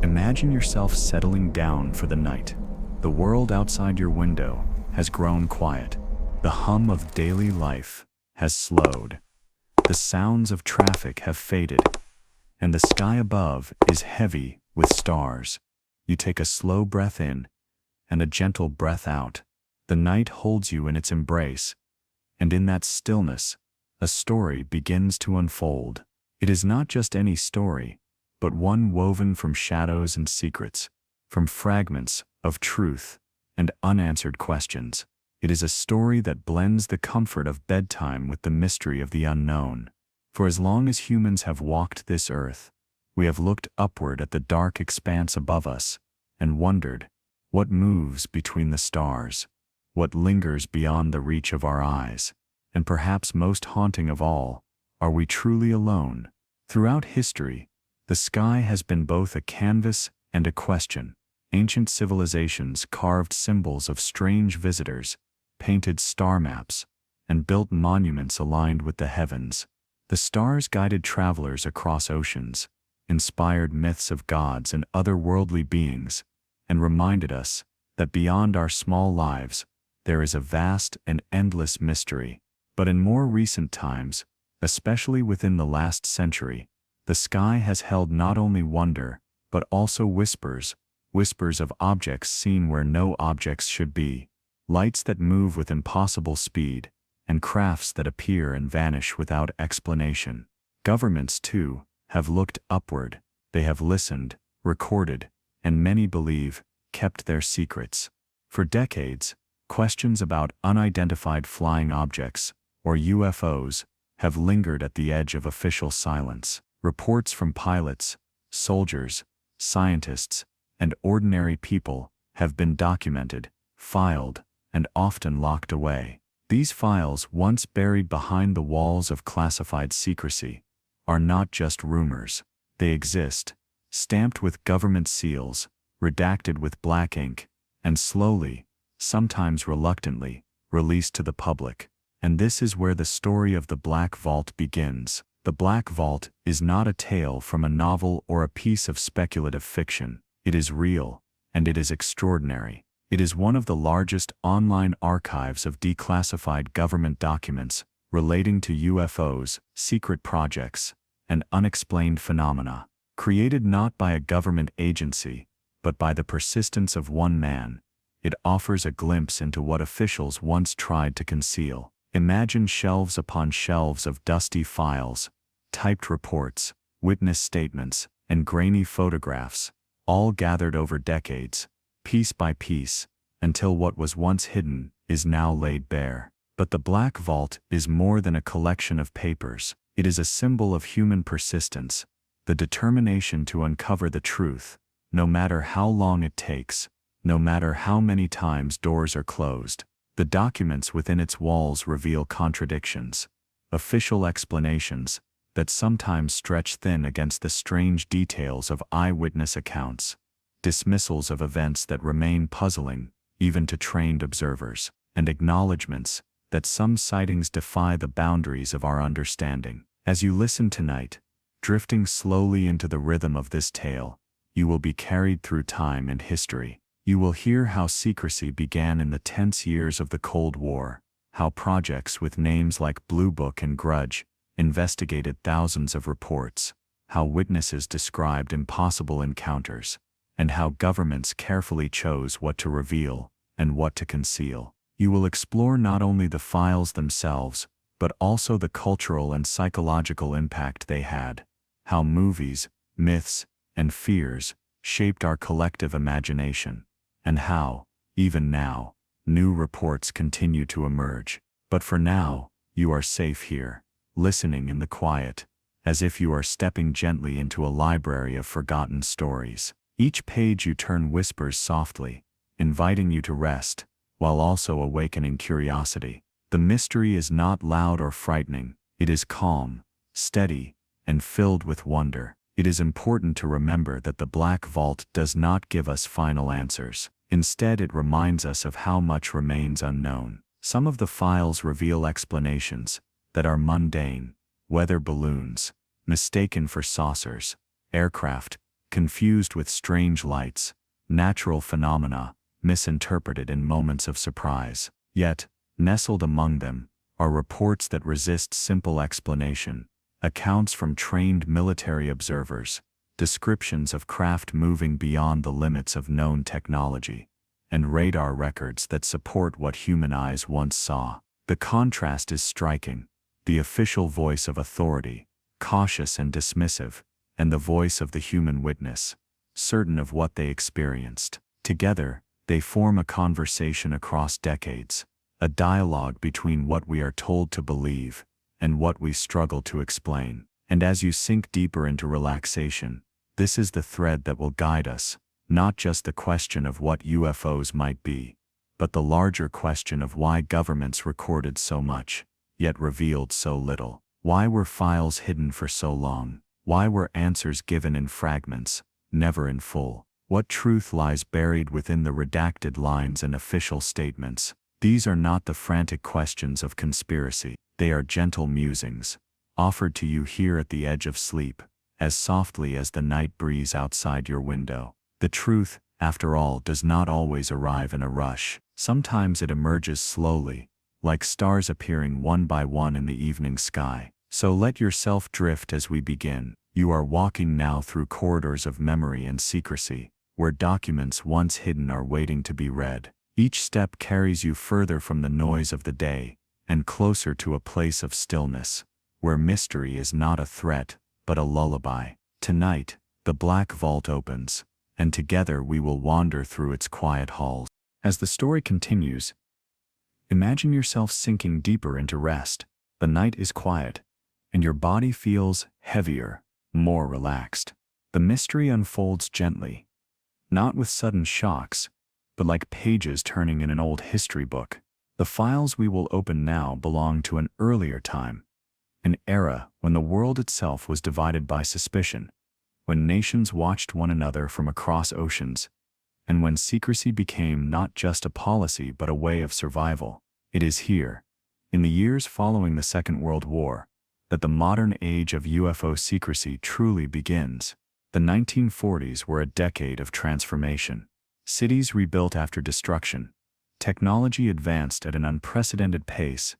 Imagine yourself settling down for the night. The world outside your window has grown quiet. The hum of daily life has slowed. The sounds of traffic have faded, and the sky above is heavy with stars. You take a slow breath in and a gentle breath out. The night holds you in its embrace, and in that stillness, a story begins to unfold. It is not just any story, but one woven from shadows and secrets, from fragments of truth and unanswered questions. It is a story that blends the comfort of bedtime with the mystery of the unknown. For as long as humans have walked this earth, we have looked upward at the dark expanse above us and wondered, what moves between the stars? What lingers beyond the reach of our eyes? And perhaps most haunting of all, are we truly alone? Throughout history, the sky has been both a canvas and a question. Ancient civilizations carved symbols of strange visitors, painted star maps, and built monuments aligned with the heavens. The stars guided travelers across oceans, inspired myths of gods and otherworldly beings, and reminded us that beyond our small lives, there is a vast and endless mystery. But in more recent times, especially within the last century, the sky has held not only wonder, but also whispers of objects seen where no objects should be, lights that move with impossible speed, and crafts that appear and vanish without explanation. Governments, too, have looked upward. They have listened, recorded, and many believe, kept their secrets. For decades, questions about unidentified flying objects, or UFOs, have lingered at the edge of official silence. Reports from pilots, soldiers, scientists, and ordinary people have been documented, filed, and often locked away. These files, once buried behind the walls of classified secrecy, are not just rumors. They exist, stamped with government seals, redacted with black ink, and slowly, sometimes reluctantly, released to the public. And this is where the story of the Black Vault begins. The Black Vault is not a tale from a novel or a piece of speculative fiction. It is real, and it is extraordinary. It is one of the largest online archives of declassified government documents relating to UFOs, secret projects, and unexplained phenomena. Created not by a government agency, but by the persistence of one man, it offers a glimpse into what officials once tried to conceal. Imagine shelves upon shelves of dusty files, typed reports, witness statements, and grainy photographs, all gathered over decades, piece by piece, until what was once hidden is now laid bare. But the Black Vault is more than a collection of papers. It is a symbol of human persistence, the determination to uncover the truth, no matter how long it takes, no matter how many times doors are closed. The documents within its walls reveal contradictions, official explanations that sometimes stretch thin against the strange details of eyewitness accounts, dismissals of events that remain puzzling even to trained observers, and acknowledgments that some sightings defy the boundaries of our understanding. As you listen tonight, drifting slowly into the rhythm of this tale, you will be carried through time and history. You will hear how secrecy began in the tense years of the Cold War, how projects with names like Blue Book and Grudge investigated thousands of reports, how witnesses described impossible encounters, and how governments carefully chose what to reveal and what to conceal. You will explore not only the files themselves, but also the cultural and psychological impact they had, how movies, myths, and fears shaped our collective imagination, and how, even now, new reports continue to emerge. But for now, you are safe here, listening in the quiet, as if you are stepping gently into a library of forgotten stories. Each page you turn whispers softly, inviting you to rest, while also awakening curiosity. The mystery is not loud or frightening. It is calm, steady, and filled with wonder. It is important to remember that the Black Vault does not give us final answers. Instead, it reminds us of how much remains unknown. Some of the files reveal explanations that are mundane: weather balloons, mistaken for saucers, aircraft confused with strange lights, natural phenomena, misinterpreted in moments of surprise. Yet, nestled among them, are reports that resist simple explanation, accounts from trained military observers, descriptions of craft moving beyond the limits of known technology, and radar records that support what human eyes once saw. The contrast is striking: the official voice of authority, cautious and dismissive, and the voice of the human witness, certain of what they experienced. Together, they form a conversation across decades, a dialogue between what we are told to believe and what we struggle to explain. And as you sink deeper into relaxation, this is the thread that will guide us, not just the question of what UFOs might be, but the larger question of why governments recorded so much, yet revealed so little. Why were files hidden for so long? Why were answers given in fragments, never in full? What truth lies buried within the redacted lines and official statements? These are not the frantic questions of conspiracy. They are gentle musings, offered to you here at the edge of sleep, as softly as the night breeze outside your window. The truth, after all, does not always arrive in a rush. Sometimes it emerges slowly, like stars appearing one by one in the evening sky. So let yourself drift as we begin. You are walking now through corridors of memory and secrecy, where documents once hidden are waiting to be read. Each step carries you further from the noise of the day, and closer to a place of stillness, where mystery is not a threat, but a lullaby. Tonight, the black vault opens, and together we will wander through its quiet halls. As the story continues, imagine yourself sinking deeper into rest. The night is quiet, and your body feels heavier, more relaxed. The mystery unfolds gently, not with sudden shocks, but like pages turning in an old history book. The files we will open now belong to an earlier time, an era when the world itself was divided by suspicion, when nations watched one another from across oceans, and when secrecy became not just a policy but a way of survival. It is here, in the years following the Second World War, that the modern age of UFO secrecy truly begins. The 1940s were a decade of transformation. Cities rebuilt after destruction, technology advanced at an unprecedented pace,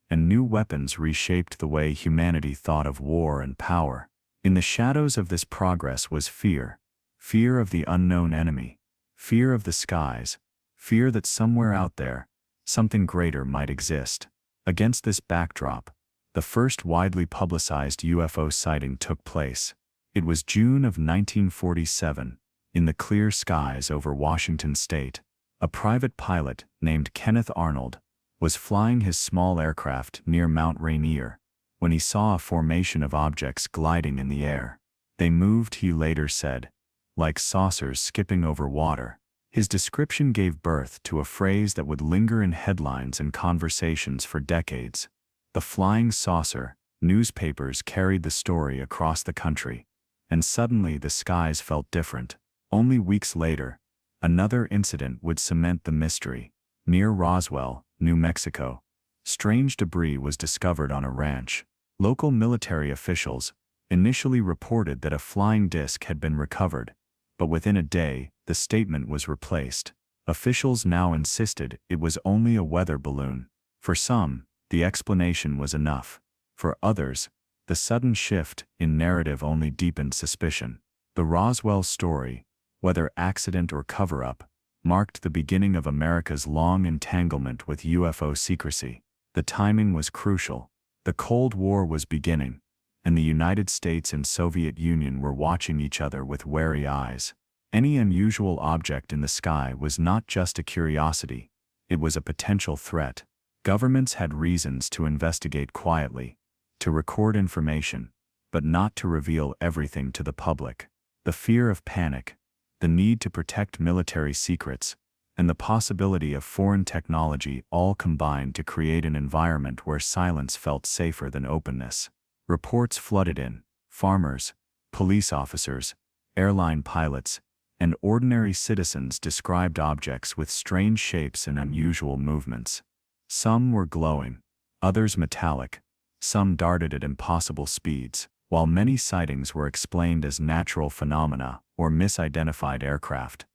and new weapons reshaped the way humanity thought of war and power. In the shadows of this progress was fear, fear of the unknown enemy, fear of the skies, fear that somewhere out there, something greater might exist. Against this backdrop, the first widely publicized UFO sighting took place. It was June of 1947, in the clear skies over Washington state. A private pilot named Kenneth Arnold was flying his small aircraft near Mount Rainier when he saw a formation of objects gliding in the air. They moved, he later said, like saucers skipping over water. His description gave birth to a phrase that would linger in headlines and conversations for decades. The flying saucer. Newspapers carried the story across the country, and suddenly the skies felt different. Only weeks later, another incident would cement the mystery. Near Roswell, New Mexico, strange debris was discovered on a ranch. Local military officials initially reported that a flying disc had been recovered, but within a day, the statement was replaced. Officials now insisted it was only a weather balloon. For some, the explanation was enough. For others, the sudden shift in narrative only deepened suspicion. The Roswell story, whether accident or cover-up, marked the beginning of America's long entanglement with UFO secrecy. The timing was crucial. The Cold War was beginning, and the United States and Soviet Union were watching each other with wary eyes. Any unusual object in the sky was not just a curiosity, it was a potential threat. Governments had reasons to investigate quietly, to record information, but not to reveal everything to the public. The fear of panic, the need to protect military secrets, and the possibility of foreign technology all combined to create an environment where silence felt safer than openness. Reports flooded in. Farmers, police officers, airline pilots, and ordinary citizens described objects with strange shapes and unusual movements. Some were glowing, others metallic, some darted at impossible speeds. While many sightings were explained as natural phenomena or misidentified aircraft,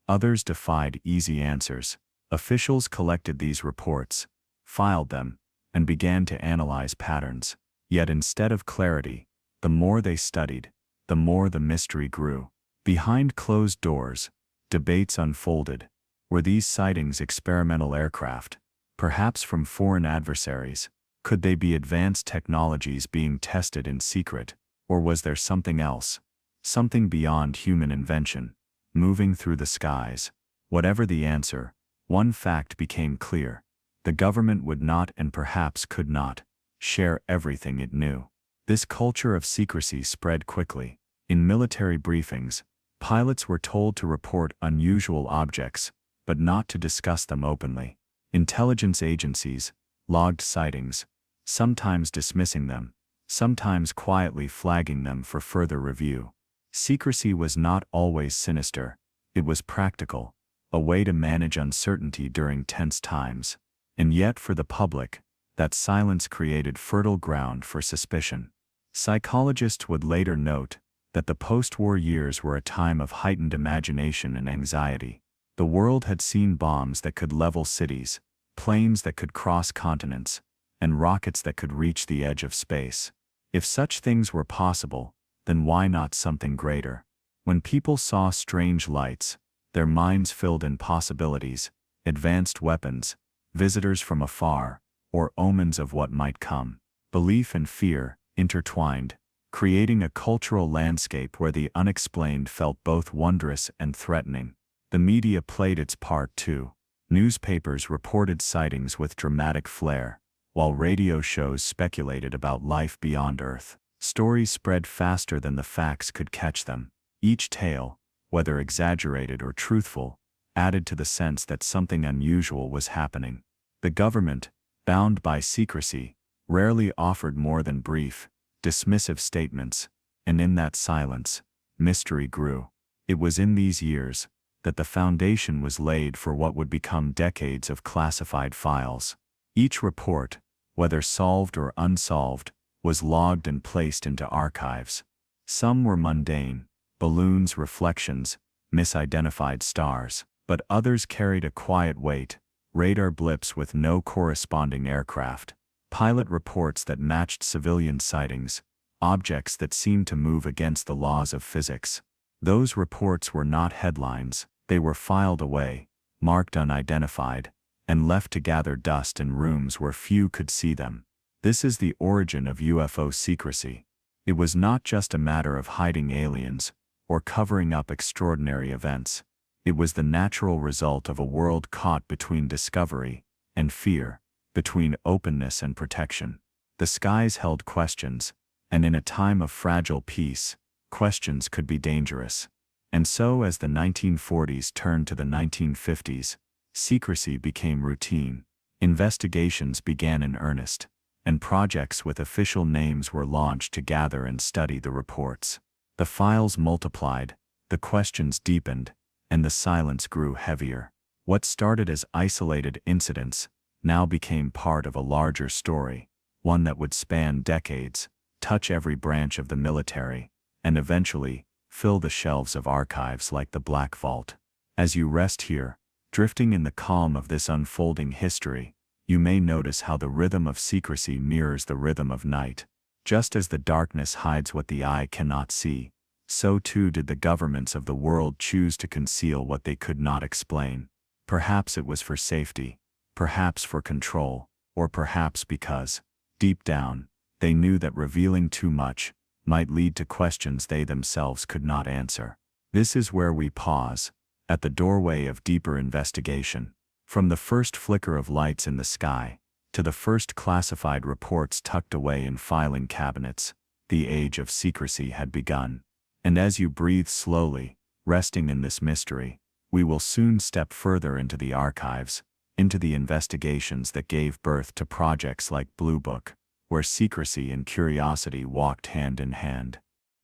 others defied easy answers. Officials collected these reports, filed them, and began to analyze patterns. Yet instead of clarity, the more they studied, the more the mystery grew. Behind closed doors, debates unfolded. Were these sightings experimental aircraft, perhaps from foreign adversaries? Could they be advanced technologies being tested in secret, or was there something else, something beyond human invention, moving through the skies? Whatever the answer, one fact became clear: the government would not, and perhaps could not, share everything it knew. This culture of secrecy spread quickly. In military briefings, pilots were told to report unusual objects, but not to discuss them openly. Intelligence agencies logged sightings, sometimes dismissing them, sometimes quietly flagging them for further review. Secrecy was not always sinister, it was practical, a way to manage uncertainty during tense times. And yet for the public, that silence created fertile ground for suspicion. Psychologists would later note that the post-war years were a time of heightened imagination and anxiety. The world had seen bombs that could level cities, planes that could cross continents, and rockets that could reach the edge of space. If such things were possible, then why not something greater? When people saw strange lights, their minds filled in possibilities, advanced weapons, visitors from afar, or omens of what might come. Belief and fear intertwined, creating a cultural landscape where the unexplained felt both wondrous and threatening. The media played its part too. Newspapers reported sightings with dramatic flair, while radio shows speculated about life beyond Earth. Stories spread faster than the facts could catch them. Each tale, whether exaggerated or truthful, added to the sense that something unusual was happening. The government, bound by secrecy, rarely offered more than brief, dismissive statements, and in that silence, mystery grew. It was in these years that the foundation was laid for what would become decades of classified files. Each report, whether solved or unsolved, was logged and placed into archives. Some were mundane, balloons, reflections, misidentified stars, but others carried a quiet weight: radar blips with no corresponding aircraft, pilot reports that matched civilian sightings, objects that seemed to move against the laws of physics. Those reports were not headlines, they were filed away, marked unidentified, and left to gather dust in rooms where few could see them. This is the origin of UFO secrecy. It was not just a matter of hiding aliens or covering up extraordinary events. It was the natural result of a world caught between discovery and fear, between openness and protection. The skies held questions, and in a time of fragile peace, questions could be dangerous. And so as the 1940s turned to the 1950s, secrecy became routine. Investigations began in earnest, and projects with official names were launched to gather and study the reports. The files multiplied, the questions deepened, and the silence grew heavier. What started as isolated incidents now became part of a larger story, one that would span decades, touch every branch of the military, and eventually fill the shelves of archives like the Black Vault. As you rest here, drifting in the calm of this unfolding history, you may notice how the rhythm of secrecy mirrors the rhythm of night. Just as the darkness hides what the eye cannot see, so too did the governments of the world choose to conceal what they could not explain. Perhaps it was for safety, perhaps for control, or perhaps because, deep down, they knew that revealing too much might lead to questions they themselves could not answer. This is where we pause, at the doorway of deeper investigation. From the first flicker of lights in the sky, to the first classified reports tucked away in filing cabinets, the age of secrecy had begun. And as you breathe slowly, resting in this mystery, we will soon step further into the archives, into the investigations that gave birth to projects like Blue Book, where secrecy and curiosity walked hand in hand.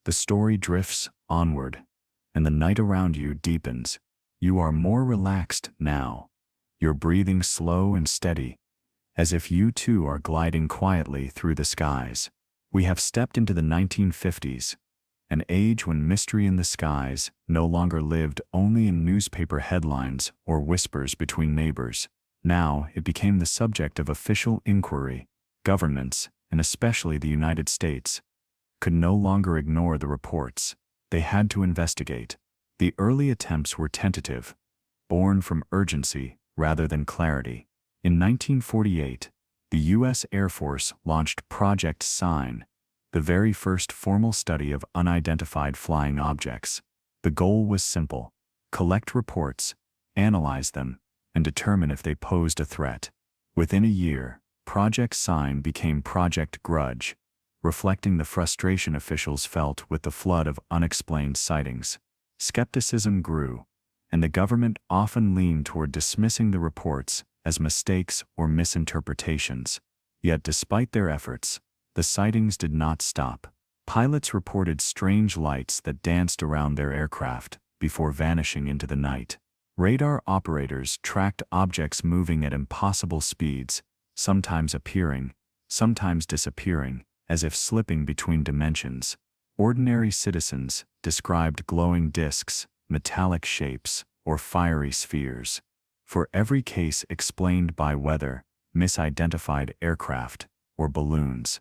The story drifts onward, and the night around you deepens. You are more relaxed now, your breathing slow and steady, as if you too are gliding quietly through the skies. We have stepped into the 1950s, an age when mystery in the skies no longer lived only in newspaper headlines or whispers between neighbors. Now it became the subject of official inquiry. Governments, and especially the United States, could no longer ignore the reports. They had to investigate. The early attempts were tentative, born from urgency rather than clarity. In 1948, the U.S. Air Force launched Project Sign, the very first formal study of unidentified flying objects. The goal was simple: collect reports, analyze them, and determine if they posed a threat. Within a year, Project Sign became Project Grudge, reflecting the frustration officials felt with the flood of unexplained sightings. Skepticism grew, and the government often leaned toward dismissing the reports as mistakes or misinterpretations. Yet despite their efforts, the sightings did not stop. Pilots reported strange lights that danced around their aircraft before vanishing into the night. Radar operators tracked objects moving at impossible speeds, sometimes appearing, sometimes disappearing, as if slipping between dimensions. Ordinary citizens described glowing discs, metallic shapes, or fiery spheres. For every case explained by weather, misidentified aircraft, or balloons,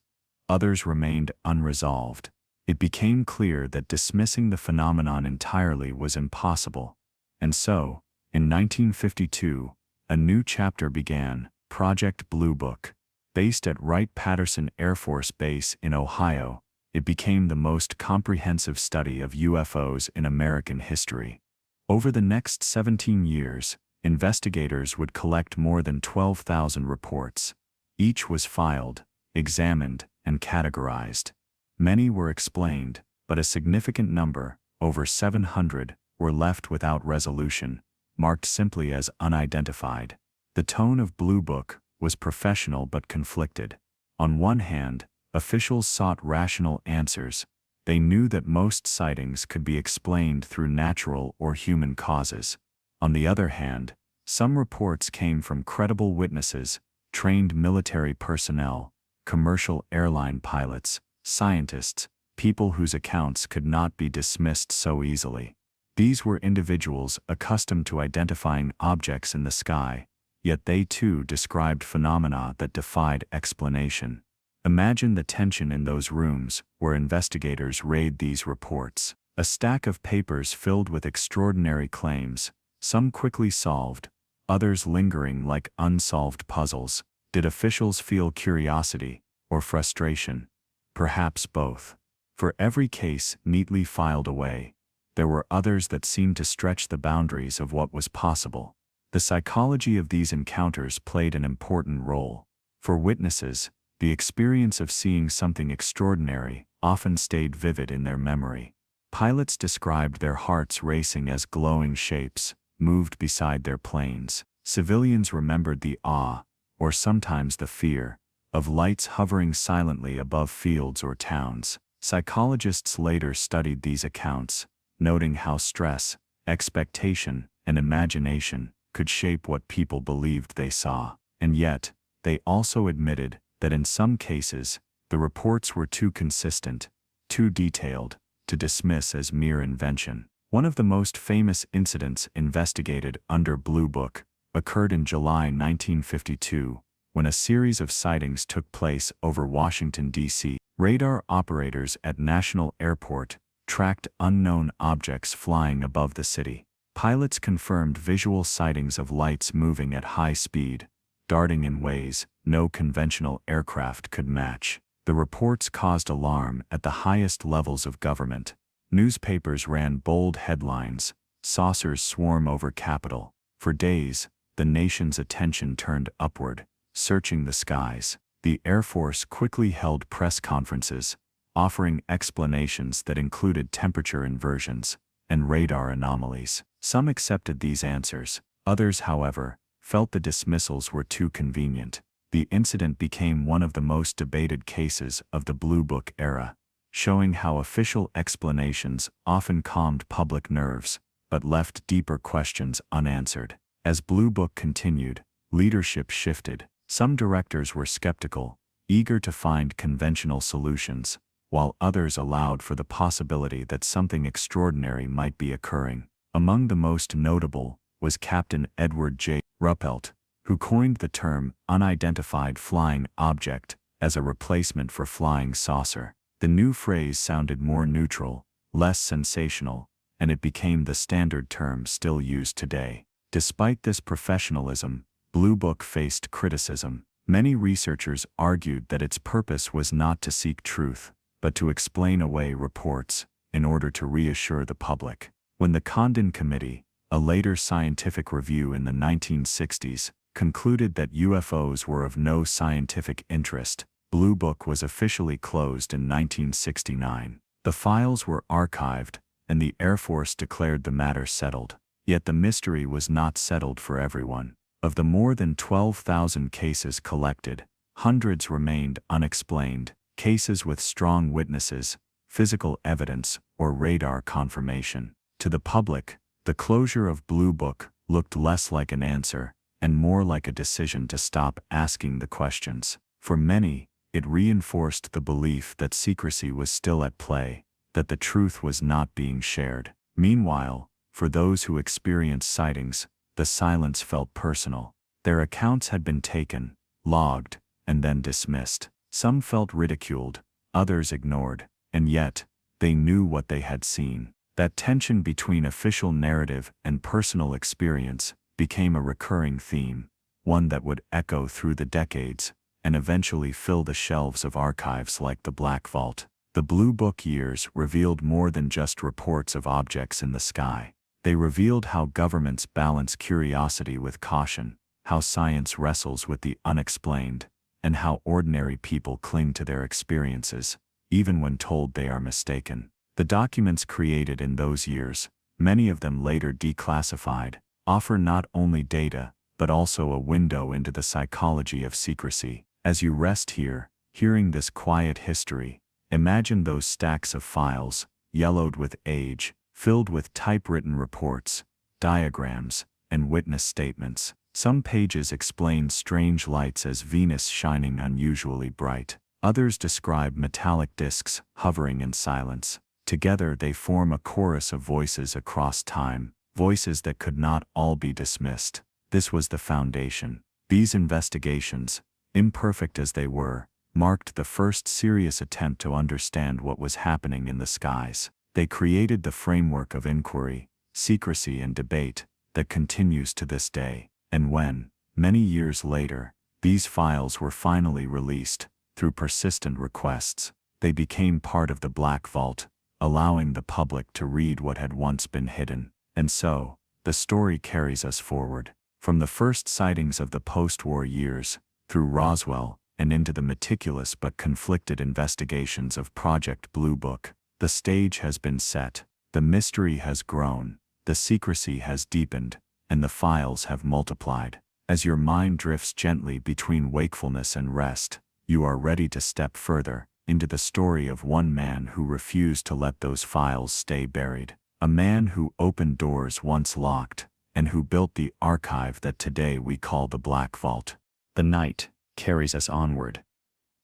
others remained unresolved. It became clear that dismissing the phenomenon entirely was impossible. And so, in 1952, a new chapter began, Project Blue Book. Based at Wright-Patterson Air Force Base in Ohio, it became the most comprehensive study of UFOs in American history. Over the next 17 years, investigators would collect more than 12,000 reports. Each was filed, examined, and categorized. Many were explained, but a significant number, over 700, were left without resolution, marked simply as unidentified. The tone of Blue Book was professional but conflicted. On one hand, officials sought rational answers. They knew that most sightings could be explained through natural or human causes. On the other hand, some reports came from credible witnesses, trained military personnel, commercial airline pilots, scientists, people whose accounts could not be dismissed so easily. These were individuals accustomed to identifying objects in the sky, yet they too described phenomena that defied explanation. Imagine the tension in those rooms where investigators read these reports. A stack of papers filled with extraordinary claims, some quickly solved, others lingering like unsolved puzzles. Did officials feel curiosity or frustration? Perhaps both. For every case neatly filed away, there were others that seemed to stretch the boundaries of what was possible. The psychology of these encounters played an important role. For witnesses, the experience of seeing something extraordinary often stayed vivid in their memory. Pilots described their hearts racing as glowing shapes moved beside their planes. Civilians remembered the awe, or sometimes the fear, of lights hovering silently above fields or towns. Psychologists later studied these accounts, noting how stress, expectation, and imagination could shape what people believed they saw. And yet, they also admitted that in some cases, the reports were too consistent, too detailed, to dismiss as mere invention. One of the most famous incidents investigated under Blue Book occurred in July 1952, when a series of sightings took place over Washington, D.C. Radar operators at National Airport tracked unknown objects flying above the city. Pilots confirmed visual sightings of lights moving at high speed, darting in ways no conventional aircraft could match. The reports caused alarm at the highest levels of government. Newspapers ran bold headlines, "Saucers swarm over Capitol." For days, the nation's attention turned upward, searching the skies. The Air Force quickly held press conferences, offering explanations that included temperature inversions and radar anomalies. Some accepted these answers. Others, however, felt the dismissals were too convenient. The incident became one of the most debated cases of the Blue Book era, showing how official explanations often calmed public nerves, but left deeper questions unanswered. As Blue Book continued, leadership shifted. Some directors were skeptical, eager to find conventional solutions, while others allowed for the possibility that something extraordinary might be occurring. Among the most notable was Captain Edward J. Ruppelt, who coined the term unidentified flying object as a replacement for flying saucer. The new phrase sounded more neutral, less sensational, and it became the standard term still used today. Despite this professionalism, Blue Book faced criticism. Many researchers argued that its purpose was not to seek truth, but to explain away reports in order to reassure the public. When the Condon Committee, a later scientific review in the 1960s, concluded that UFOs were of no scientific interest, Blue Book was officially closed in 1969. The files were archived, and the Air Force declared the matter settled. Yet the mystery was not settled for everyone. Of the more than 12,000 cases collected, hundreds remained unexplained, cases with strong witnesses, physical evidence, or radar confirmation. To the public, the closure of Blue Book looked less like an answer and more like a decision to stop asking the questions. For many, it reinforced the belief that secrecy was still at play, that the truth was not being shared. Meanwhile, for those who experienced sightings, the silence felt personal. Their accounts had been taken, logged, and then dismissed. Some felt ridiculed, others ignored, and yet, they knew what they had seen. That tension between official narrative and personal experience became a recurring theme, one that would echo through the decades and eventually fill the shelves of archives like the Black Vault. The Blue Book years revealed more than just reports of objects in the sky. They revealed how governments balance curiosity with caution, how science wrestles with the unexplained, and how ordinary people cling to their experiences, even when told they are mistaken. The documents created in those years, many of them later declassified, offer not only data, but also a window into the psychology of secrecy. As you rest here, hearing this quiet history, imagine those stacks of files, yellowed with age, filled with typewritten reports, diagrams, and witness statements. Some pages explain strange lights as Venus shining unusually bright. Others describe metallic discs hovering in silence. Together they form a chorus of voices across time, voices that could not all be dismissed. This was the foundation. These investigations, imperfect as they were, marked the first serious attempt to understand what was happening in the skies. They created the framework of inquiry, secrecy, and debate that continues to this day. And when, many years later, these files were finally released, through persistent requests, they became part of the Black Vault, allowing the public to read what had once been hidden. And so, the story carries us forward, from the first sightings of the post-war years, through Roswell, and into the meticulous but conflicted investigations of Project Blue Book. The stage has been set, the mystery has grown, the secrecy has deepened, and the files have multiplied. As your mind drifts gently between wakefulness and rest, you are ready to step further into the story of one man who refused to let those files stay buried. A man who opened doors once locked, and who built the archive that today we call the Black Vault. The night carries us onward,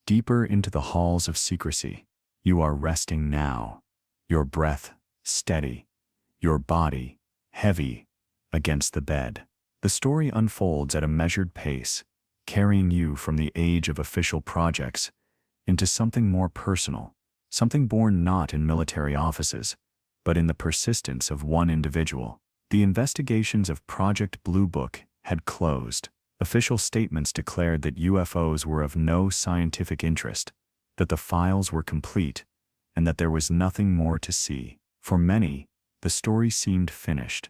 deeper into the halls of secrecy. You are resting now, your breath steady, your body heavy against the bed. The story unfolds at a measured pace, carrying you from the age of official projects into something more personal, something born not in military offices, but in the persistence of one individual. The investigations of Project Blue Book had closed. Official statements declared that UFOs were of no scientific interest, that the files were complete, and that there was nothing more to see. For many, the story seemed finished,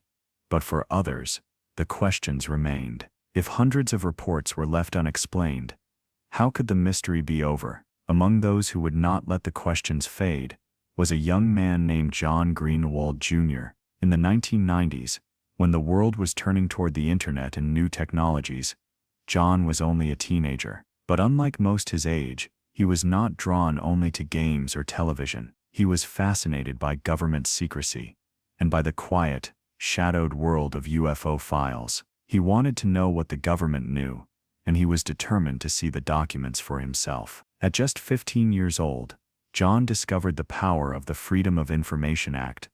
but for others, the questions remained. If hundreds of reports were left unexplained, how could the mystery be over? Among those who would not let the questions fade was a young man named John Greenewald Jr. In the 1990s, when the world was turning toward the internet and new technologies, John was only a teenager. But unlike most his age, he was not drawn only to games or television. He was fascinated by government secrecy and by the quiet, shadowed world of UFO files. He wanted to know what the government knew and he was determined to see the documents for himself. At just 15 years old, John discovered the power of the Freedom of Information Act,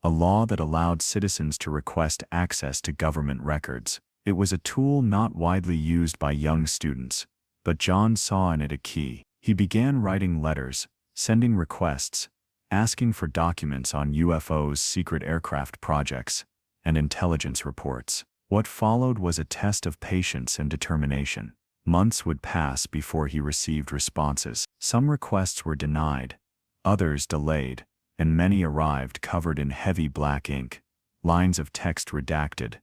a law that allowed citizens to request access to government records. It was a tool not widely used by young students, but John saw in it a key. He began writing letters, sending requests, asking for documents on UFOs, secret aircraft projects, and intelligence reports. What followed was a test of patience and determination. Months would pass before he received responses. Some requests were denied, others delayed, and many arrived covered in heavy black ink, lines of text redacted,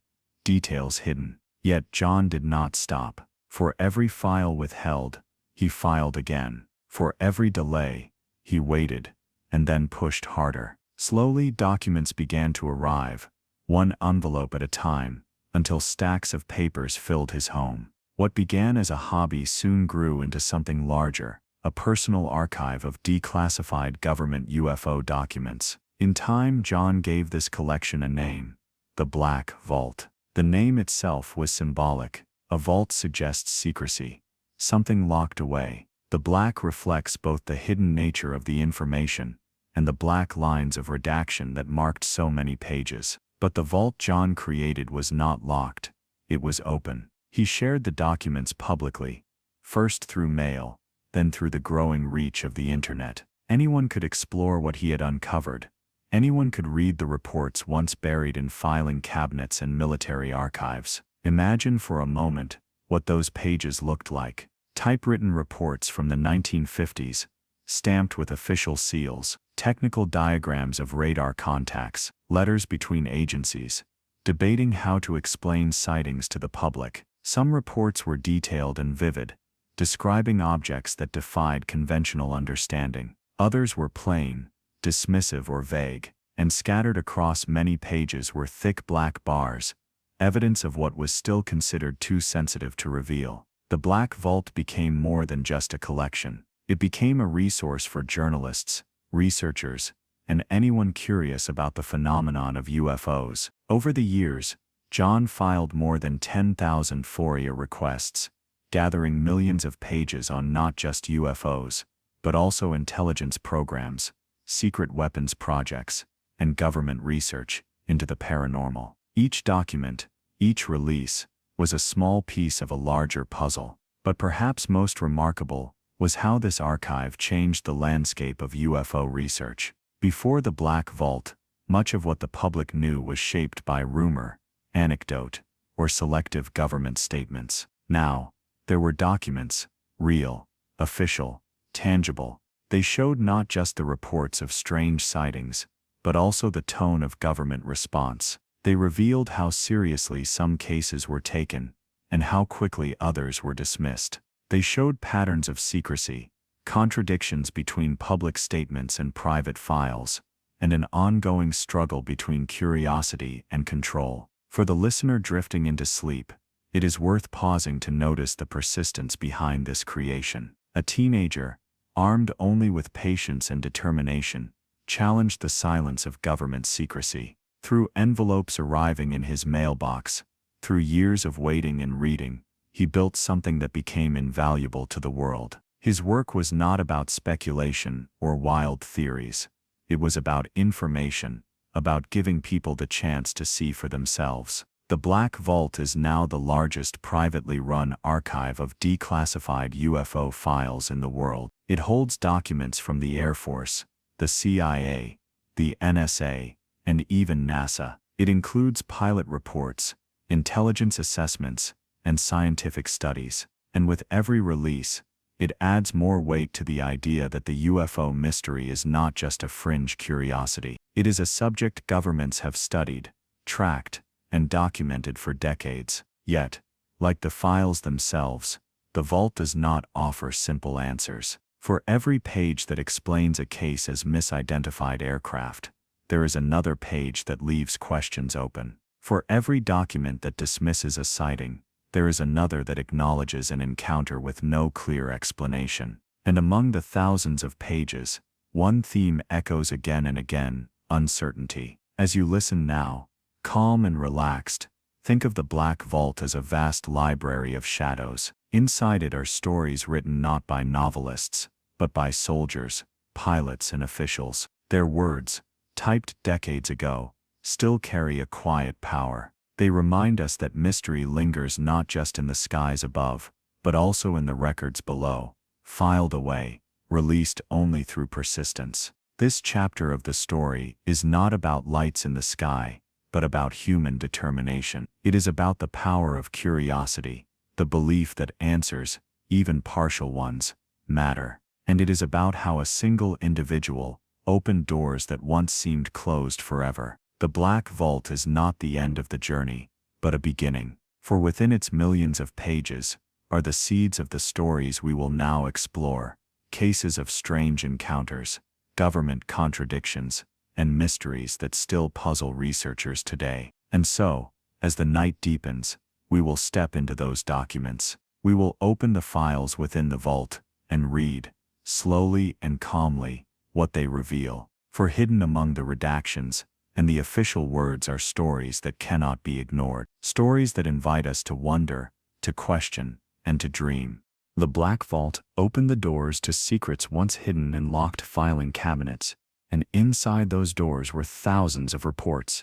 details hidden. Yet John did not stop. For every file withheld, he filed again. For every delay, he waited, and then pushed harder. Slowly, documents began to arrive, one envelope at a time, until stacks of papers filled his home. What began as a hobby soon grew into something larger, a personal archive of declassified government UFO documents. In time, John gave this collection a name: the Black Vault. The name itself was symbolic. A vault suggests secrecy, something locked away. The black reflects both the hidden nature of the information and the black lines of redaction that marked so many pages. But the vault John created was not locked. It was open. He shared the documents publicly, first through mail, then through the growing reach of the internet. Anyone could explore what he had uncovered. Anyone could read the reports once buried in filing cabinets and military archives. Imagine for a moment what those pages looked like. Typewritten reports from the 1950s, stamped with official seals, technical diagrams of radar contacts, letters between agencies, debating how to explain sightings to the public. Some reports were detailed and vivid, describing objects that defied conventional understanding. Others were plain, dismissive or vague, and scattered across many pages were thick black bars, evidence of what was still considered too sensitive to reveal. The Black Vault became more than just a collection. It became a resource for journalists, researchers, and anyone curious about the phenomenon of UFOs. Over the years, John filed more than 10,000 FOIA requests, gathering millions of pages on not just UFOs, but also intelligence programs, secret weapons projects, and government research into the paranormal. Each document, each release, was a small piece of a larger puzzle. But perhaps most remarkable was how this archive changed the landscape of UFO research. Before the Black Vault, much of what the public knew was shaped by rumor, anecdote, or selective government statements. Now, there were documents, real, official, tangible. They showed not just the reports of strange sightings, but also the tone of government response. They revealed how seriously some cases were taken, and how quickly others were dismissed. They showed patterns of secrecy, contradictions between public statements and private files, and an ongoing struggle between curiosity and control. For the listener drifting into sleep, it is worth pausing to notice the persistence behind this creation. A teenager, armed only with patience and determination, challenged the silence of government secrecy. Through envelopes arriving in his mailbox, through years of waiting and reading, he built something that became invaluable to the world. His work was not about speculation or wild theories. It was about information, about giving people the chance to see for themselves. The Black Vault is now the largest privately run archive of declassified UFO files in the world. It holds documents from the Air Force, the CIA, the NSA, and even NASA. It includes pilot reports, intelligence assessments, and scientific studies. And with every release, it adds more weight to the idea that the UFO mystery is not just a fringe curiosity. It is a subject governments have studied, tracked, and documented for decades. Yet, like the files themselves, the vault does not offer simple answers. For every page that explains a case as misidentified aircraft, there is another page that leaves questions open. For every document that dismisses a sighting, there is another that acknowledges an encounter with no clear explanation. And among the thousands of pages, one theme echoes again and again: uncertainty. As you listen now, calm and relaxed, Think of the Black Vault as a vast library of shadows. Inside it are stories written not by novelists, but by soldiers, pilots, and officials. Their words, typed decades ago, still carry a quiet power. They remind us that mystery lingers not just in the skies above, but also in the records below, filed away, released only through persistence. This chapter of the story is not about lights in the sky, but about human determination. It is about the power of curiosity, the belief that answers, even partial ones, matter. And it is about how a single individual opened doors that once seemed closed forever. The Black Vault is not the end of the journey, but a beginning. For within its millions of pages are the seeds of the stories we will now explore, cases of strange encounters, government contradictions, and mysteries that still puzzle researchers today. And so, as the night deepens, we will step into those documents. We will open the files within the vault and read, slowly and calmly, what they reveal. For hidden among the redactions and the official words are stories that cannot be ignored. Stories that invite us to wonder, to question, and to dream. The Black Vault opened the doors to secrets once hidden in locked filing cabinets, and inside those doors were thousands of reports,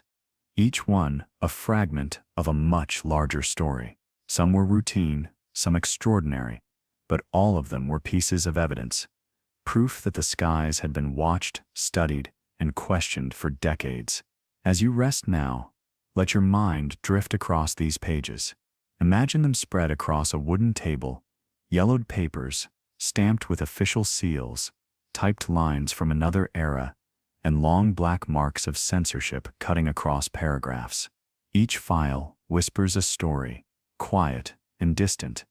each one a fragment of a much larger story. Some were routine, some extraordinary, but all of them were pieces of evidence, proof that the skies had been watched, studied, and questioned for decades. As you rest now, let your mind drift across these pages. Imagine them spread across a wooden table, yellowed papers, stamped with official seals, typed lines from another era, and long black marks of censorship cutting across paragraphs. Each file whispers a story, quiet and distant,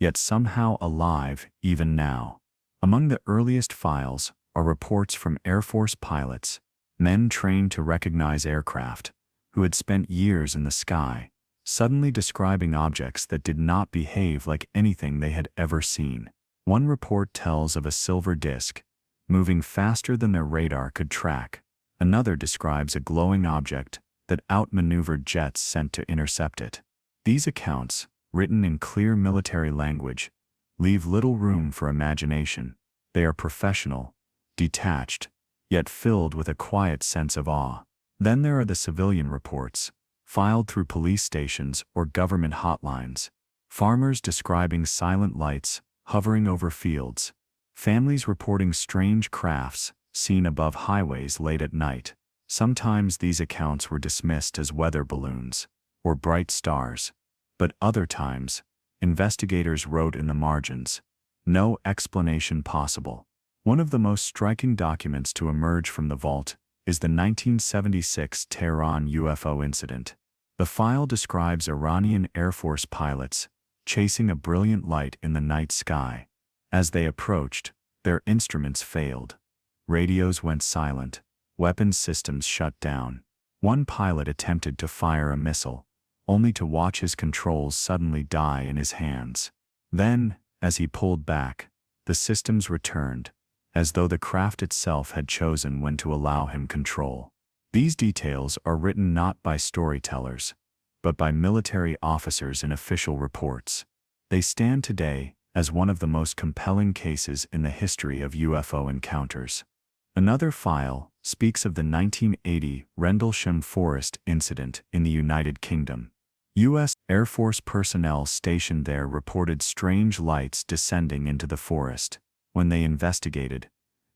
yet somehow alive even now. Among the earliest files are reports from Air Force pilots, men trained to recognize aircraft, who had spent years in the sky, suddenly describing objects that did not behave like anything they had ever seen. One report tells of a silver disk, moving faster than their radar could track. Another describes a glowing object that outmaneuvered jets sent to intercept it. These accounts, written in clear military language, leave little room for imagination. They are professional, detached, yet filled with a quiet sense of awe. Then there are the civilian reports, filed through police stations or government hotlines. Farmers describing silent lights hovering over fields. Families reporting strange crafts seen above highways late at night. Sometimes these accounts were dismissed as weather balloons or bright stars, but other times, investigators wrote in the margins, "No explanation possible." One of the most striking documents to emerge from the vault is the 1976 Tehran UFO incident. The file describes Iranian Air Force pilots chasing a brilliant light in the night sky. As they approached, their instruments failed. Radios went silent, weapons systems shut down. One pilot attempted to fire a missile, only to watch his controls suddenly die in his hands. Then, as he pulled back, the systems returned, as though the craft itself had chosen when to allow him control. These details are written not by storytellers, but by military officers in official reports. They stand today as one of the most compelling cases in the history of UFO encounters. Another file speaks of the 1980 Rendlesham Forest incident in the United Kingdom. U.S. Air Force personnel stationed there reported strange lights descending into the forest. When they investigated,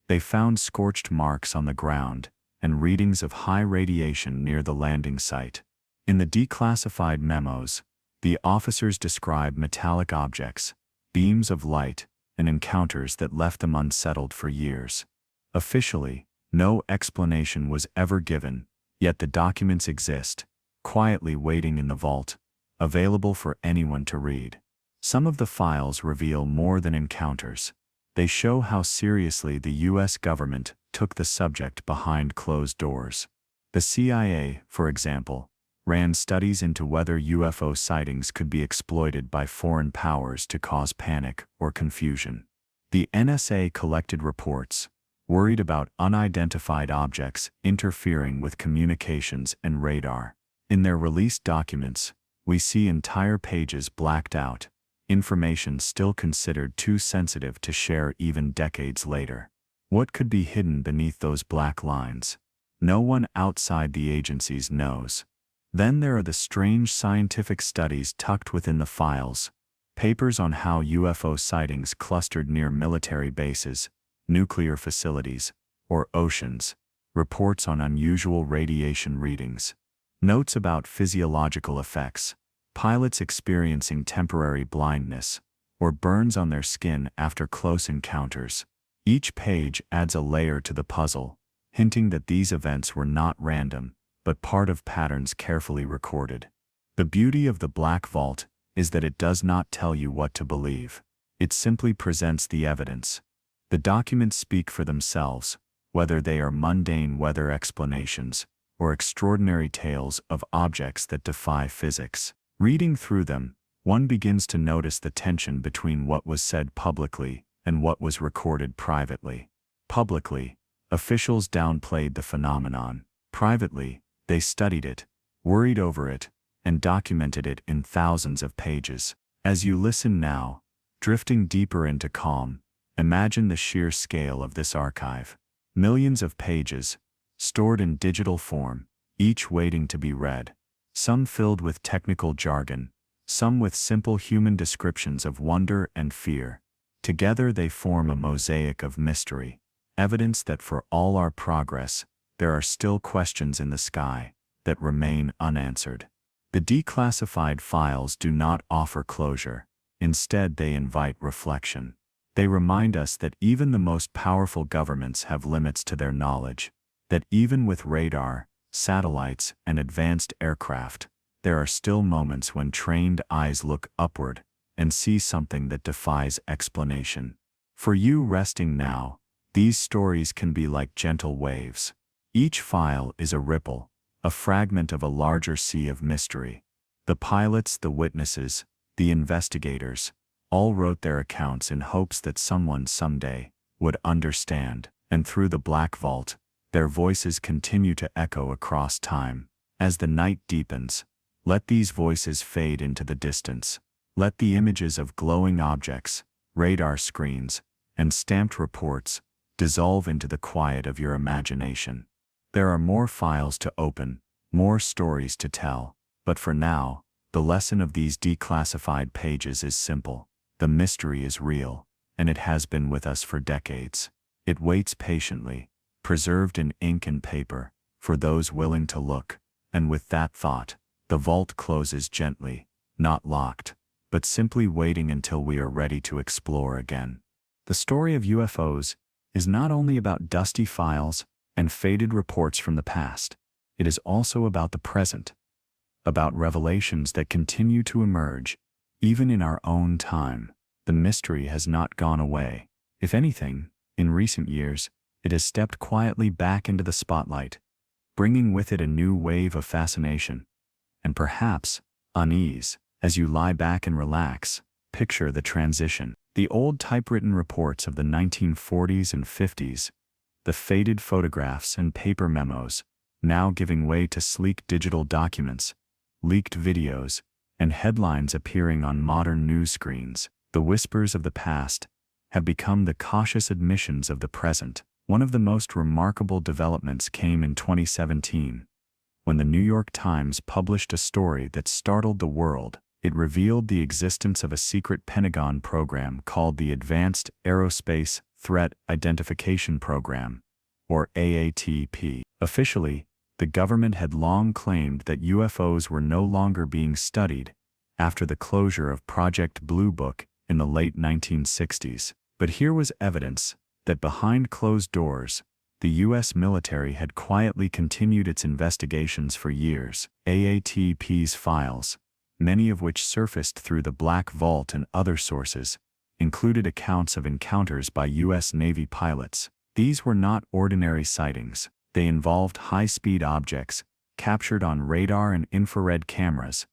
they found scorched marks on the ground and readings of high radiation near the landing site. In the declassified memos, the officers described metallic objects, beams of light, and encounters that left them unsettled for years. Officially, no explanation was ever given, yet the documents exist, quietly waiting in the vault, available for anyone to read. Some of the files reveal more than encounters. They show how seriously the U.S. government took the subject behind closed doors. The CIA, for example, ran studies into whether UFO sightings could be exploited by foreign powers to cause panic or confusion. The NSA collected reports, worried about unidentified objects interfering with communications and radar. In their released documents, We see entire pages blacked out, information still considered too sensitive to share even decades later. What could be hidden beneath those black lines? No one outside the agencies knows. Then there are the strange scientific studies tucked within the files, papers on how UFO sightings clustered near military bases, nuclear facilities, or oceans, reports on unusual radiation readings, notes about physiological effects, pilots experiencing temporary blindness, or burns on their skin after close encounters. Each page adds a layer to the puzzle, hinting that these events were not random, but part of patterns carefully recorded. The beauty of the Black Vault is that it does not tell you what to believe. It simply presents the evidence. The documents speak for themselves, whether they are mundane weather explanations or extraordinary tales of objects that defy physics. Reading through them, one begins to notice the tension between what was said publicly and what was recorded privately. Publicly, officials downplayed the phenomenon. Privately, they studied it, worried over it, and documented it in thousands of pages. As you listen now, drifting deeper into calm, imagine the sheer scale of this archive. Millions of pages, stored in digital form, each waiting to be read. Some filled with technical jargon, some with simple human descriptions of wonder and fear. Together they form a mosaic of mystery, evidence that for all our progress, there are still questions in the sky that remain unanswered. The declassified files do not offer closure. Instead, they invite reflection. They remind us that even the most powerful governments have limits to their knowledge, that even with radar, satellites, and advanced aircraft, there are still moments when trained eyes look upward and see something that defies explanation. For you resting now, these stories can be like gentle waves. Each file is a ripple, a fragment of a larger sea of mystery. The pilots, the witnesses, the investigators, all wrote their accounts in hopes that someone someday would understand, and through the Black Vault, their voices continue to echo across time. As the night deepens, let these voices fade into the distance. Let the images of glowing objects, radar screens, and stamped reports dissolve into the quiet of your imagination. There are more files to open, more stories to tell, but for now, the lesson of these declassified pages is simple. The mystery is real, and it has been with us for decades. It waits patiently, preserved in ink and paper, for those willing to look. And with that thought, the vault closes gently, not locked, but simply waiting until we are ready to explore again. The story of UFOs is not only about dusty files and faded reports from the past. It is also about the present, about revelations that continue to emerge, even in our own time. The mystery has not gone away. If anything, in recent years, it has stepped quietly back into the spotlight, bringing with it a new wave of fascination, and perhaps unease. As you lie back and relax, picture the transition. The old typewritten reports of the 1940s and 50s, the faded photographs and paper memos, now giving way to sleek digital documents, leaked videos, and headlines appearing on modern news screens. The whispers of the past have become the cautious admissions of the present. One of the most remarkable developments came in 2017, when the New York Times published a story that startled the world. It revealed the existence of a secret Pentagon program called the Advanced Aerospace Threat Identification Program, or AATP. Officially, the government had long claimed that UFOs were no longer being studied after the closure of Project Blue Book in the late 1960s. But here was evidence that behind closed doors, the U.S. military had quietly continued its investigations for years. AATP's files, many of which surfaced through the Black Vault and other sources, included accounts of encounters by U.S. Navy pilots. These were not ordinary sightings. They involved high-speed objects, captured on radar and infrared cameras,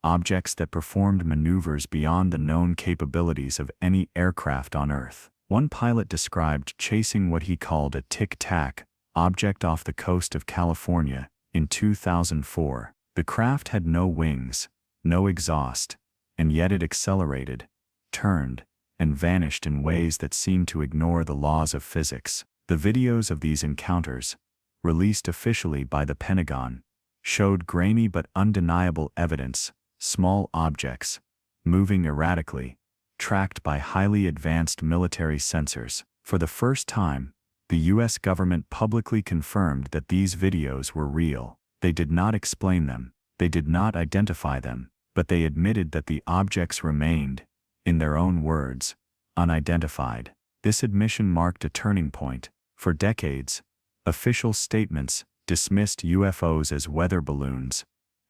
objects that performed maneuvers beyond the known capabilities of any aircraft on Earth. One pilot described chasing what he called a tic-tac object off the coast of California in 2004. The craft had no wings, no exhaust, and yet it accelerated, turned, and vanished in ways that seemed to ignore the laws of physics. The videos of these encounters, released officially by the Pentagon, showed grainy but undeniable evidence, small objects, moving erratically, tracked by highly advanced military sensors. For the first time, the U.S. government publicly confirmed that these videos were real. They did not explain them, they did not identify them, but they admitted that the objects remained, in their own words, unidentified. This admission marked a turning point. For decades, official statements dismissed UFOs as weather balloons,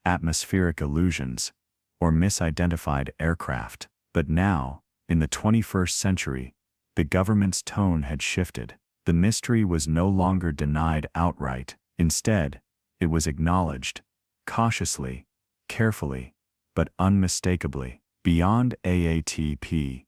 atmospheric illusions, or misidentified aircraft. But now, in the 21st century, the government's tone had shifted. The mystery was no longer denied outright. Instead, it was acknowledged, cautiously, carefully, but unmistakably. Beyond AATP,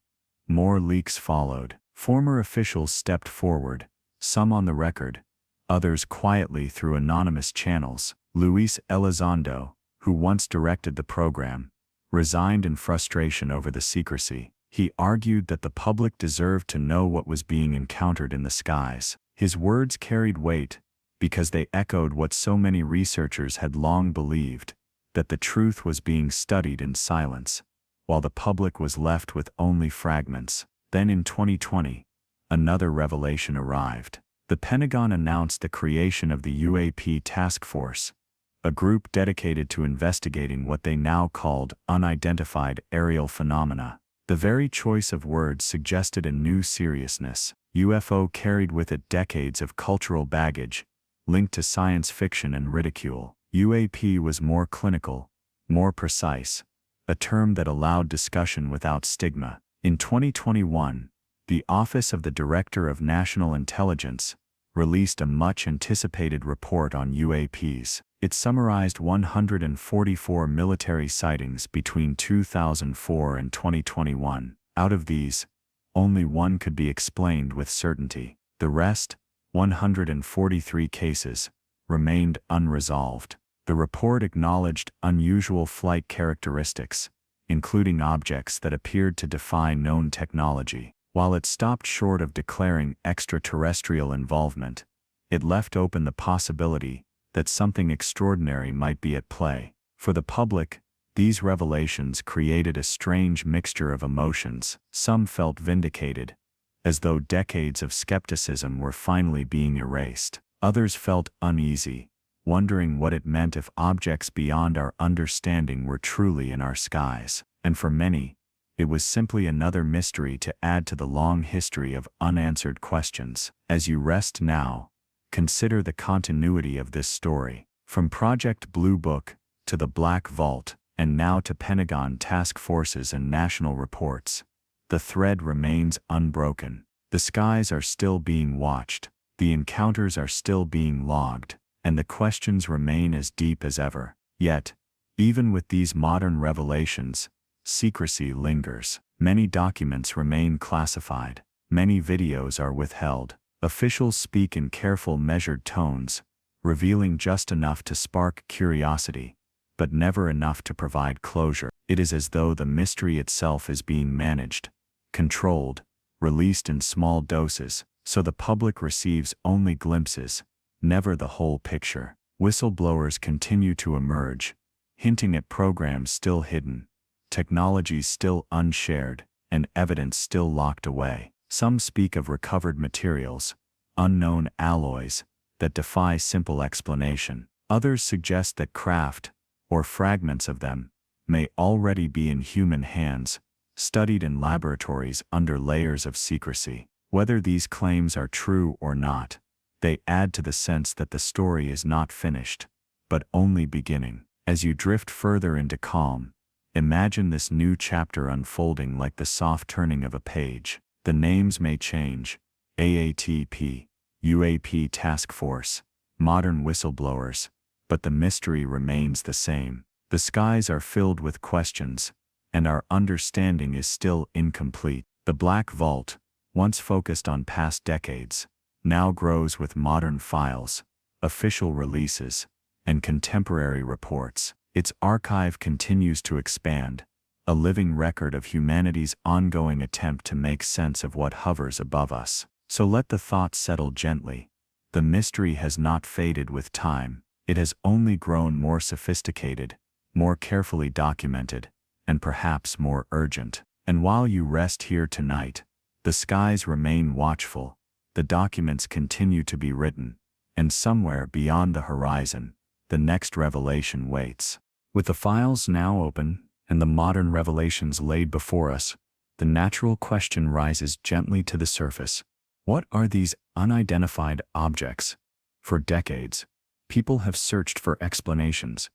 more leaks followed. Former officials stepped forward, some on the record, others quietly through anonymous channels. Luis Elizondo, who once directed the program, resigned in frustration over the secrecy. He argued that the public deserved to know what was being encountered in the skies. His words carried weight because they echoed what so many researchers had long believed, that the truth was being studied in silence, while the public was left with only fragments. Then in 2020, another revelation arrived. The Pentagon announced the creation of the UAP Task Force, a group dedicated to investigating what they now called unidentified aerial phenomena. The very choice of words suggested a new seriousness. UFO carried with it decades of cultural baggage, linked to science fiction and ridicule. UAP was more clinical, more precise, a term that allowed discussion without stigma. In 2021, the Office of the Director of National Intelligence released a much-anticipated report on UAPs. It summarized 144 military sightings between 2004 and 2021. Out of these, only one could be explained with certainty. The rest, 143 cases, remained unresolved. The report acknowledged unusual flight characteristics, including objects that appeared to defy known technology. While it stopped short of declaring extraterrestrial involvement, it left open the possibility that something extraordinary might be at play. For the public, these revelations created a strange mixture of emotions. Some felt vindicated, as though decades of skepticism were finally being erased. Others felt uneasy, wondering what it meant if objects beyond our understanding were truly in our skies. And for many, it was simply another mystery to add to the long history of unanswered questions. As you rest now, consider the continuity of this story. From Project Blue Book, to the Black Vault, and now to Pentagon task forces and national reports, the thread remains unbroken. The skies are still being watched, the encounters are still being logged, and the questions remain as deep as ever. Yet, even with these modern revelations, secrecy lingers. Many documents remain classified. Many videos are withheld. Officials speak in careful, measured tones, revealing just enough to spark curiosity, but never enough to provide closure. It is as though the mystery itself is being managed, controlled, released in small doses, so the public receives only glimpses, never the whole picture. Whistleblowers continue to emerge, hinting at programs still hidden, technologies still unshared, and evidence still locked away. Some speak of recovered materials, unknown alloys, that defy simple explanation. Others suggest that craft, or fragments of them, may already be in human hands, studied in laboratories under layers of secrecy. Whether these claims are true or not, they add to the sense that the story is not finished, but only beginning. As you drift further into calm, imagine this new chapter unfolding like the soft turning of a page. The names may change: AATP, UAP Task Force, modern whistleblowers, but the mystery remains the same. The skies are filled with questions, and our understanding is still incomplete. The Black Vault, once focused on past decades, now grows with modern files, official releases, and contemporary reports. Its archive continues to expand, a living record of humanity's ongoing attempt to make sense of what hovers above us. So let the thought settle gently. The mystery has not faded with time. It has only grown more sophisticated, more carefully documented, and perhaps more urgent. And while you rest here tonight, the skies remain watchful, the documents continue to be written, and somewhere beyond the horizon, the next revelation waits. With the files now open and the modern revelations laid before us, the natural question rises gently to the surface. What are these unidentified objects? For decades, people have searched for explanations,